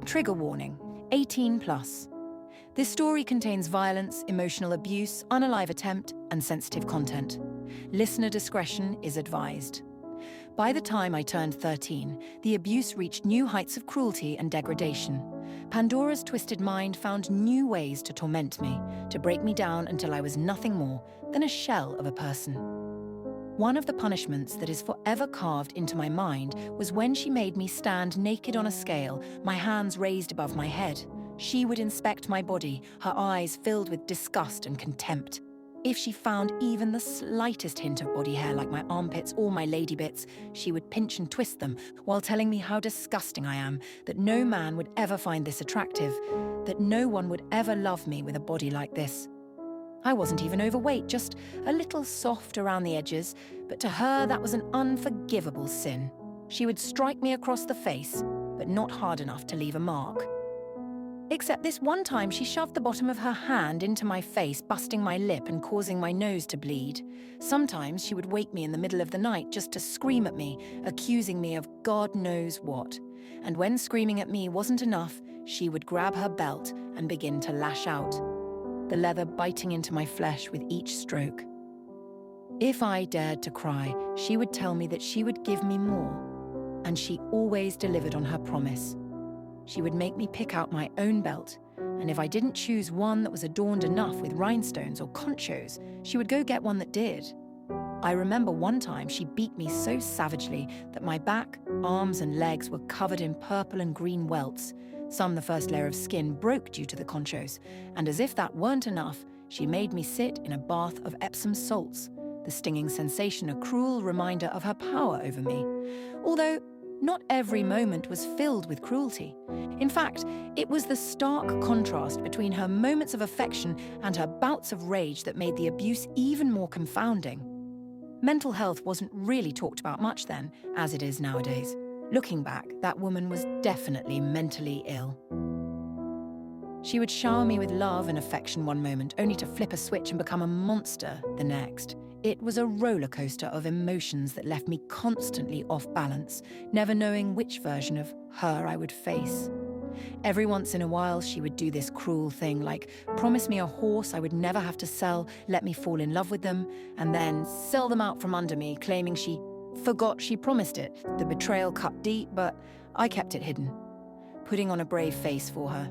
Trigger warning, 18 plus. This story contains violence, emotional abuse, unalive attempt, and sensitive content. Listener discretion is advised. By the time I turned 13, the abuse reached new heights of cruelty and degradation. Pandora's twisted mind found new ways to torment me, to break me down until I was nothing more than a shell of a person. One of the punishments that is forever carved into my mind was when she made me stand naked on a scale, my hands raised above my head. She would inspect my body, her eyes filled with disgust and contempt. If she found even the slightest hint of body hair like my armpits or my lady bits, she would pinch and twist them while telling me how disgusting I am, that no man would ever find this attractive, that no one would ever love me with a body like this. I wasn't even overweight, just a little soft around the edges, but to her that was an unforgivable sin. She would strike me across the face, but not hard enough to leave a mark. Except this one time she shoved the bottom of her hand into my face, busting my lip and causing my nose to bleed. Sometimes she would wake me in the middle of the night just to scream at me, accusing me of God knows what. And when screaming at me wasn't enough, she would grab her belt and begin to lash out, the leather biting into my flesh with each stroke. If I dared to cry, she would tell me that she would give me more, and she always delivered on her promise. She would make me pick out my own belt, and if I didn't choose one that was adorned enough with rhinestones or conchos, she would go get one that did. I remember one time she beat me so savagely that my back, arms, and legs were covered in purple and green welts. Some the first layer of skin broke due to the conchos, and as if that weren't enough, she made me sit in a bath of Epsom salts, the stinging sensation a cruel reminder of her power over me. Although not every moment was filled with cruelty. In fact, it was the stark contrast between her moments of affection and her bouts of rage that made the abuse even more confounding. Mental health wasn't really talked about much then, as it is nowadays. Looking back, that woman was definitely mentally ill. She would shower me with love and affection one moment, only to flip a switch and become a monster the next. It was a roller coaster of emotions that left me constantly off balance, never knowing which version of her I would face. Every once in a while, she would do this cruel thing, like promise me a horse I would never have to sell, let me fall in love with them, and then sell them out from under me, claiming she forgot she promised it. The betrayal cut deep, but I kept it hidden, putting on a brave face for her.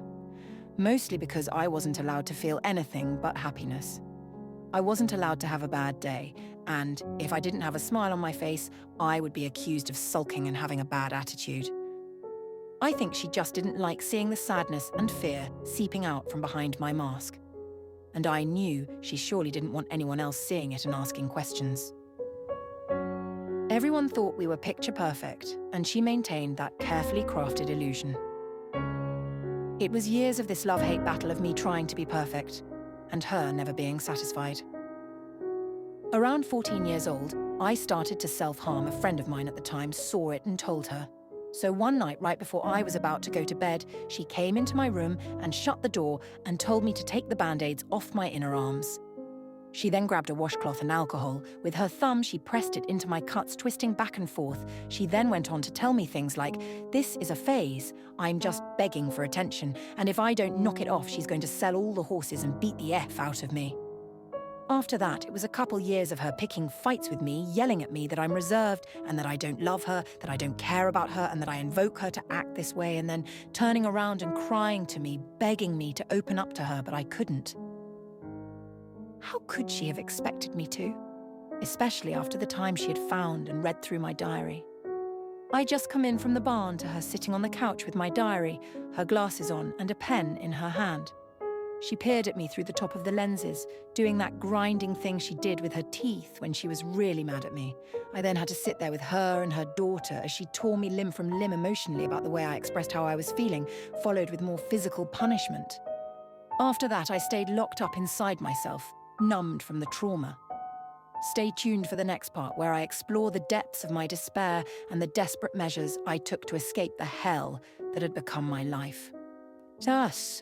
Mostly because I wasn't allowed to feel anything but happiness. I wasn't allowed to have a bad day, and if I didn't have a smile on my face, I would be accused of sulking and having a bad attitude. I think she just didn't like seeing the sadness and fear seeping out from behind my mask. And I knew she surely didn't want anyone else seeing it and asking questions. Everyone thought we were picture perfect, and she maintained that carefully crafted illusion. It was years of this love-hate battle of me trying to be perfect, and her never being satisfied. Around 14 years old, I started to self-harm. A friend of mine at the time saw it and told her. So one night, right before I was about to go to bed, she came into my room and shut the door and told me to take the band-aids off my inner arms. She then grabbed a washcloth and alcohol. With her thumb, she pressed it into my cuts, twisting back and forth. She then went on to tell me things like, "This is a phase. I'm just begging for attention, and if I don't knock it off, she's going to sell all the horses and beat the F out of me." After that, it was a couple years of her picking fights with me, yelling at me that I'm reserved and that I don't love her, that I don't care about her, and that I invoke her to act this way, and then turning around and crying to me, begging me to open up to her, but I couldn't. How could she have expected me to? Especially after the time she had found and read through my diary. I'd just come in from the barn to her sitting on the couch with my diary, her glasses on and a pen in her hand. She peered at me through the top of the lenses, doing that grinding thing she did with her teeth when she was really mad at me. I then had to sit there with her and her daughter as she tore me limb from limb emotionally about the way I expressed how I was feeling, followed with more physical punishment. After that, I stayed locked up inside myself, numbed from the trauma. Stay tuned for the next part, where I explore the depths of my despair and the desperate measures I took to escape the hell that had become my life. Thus,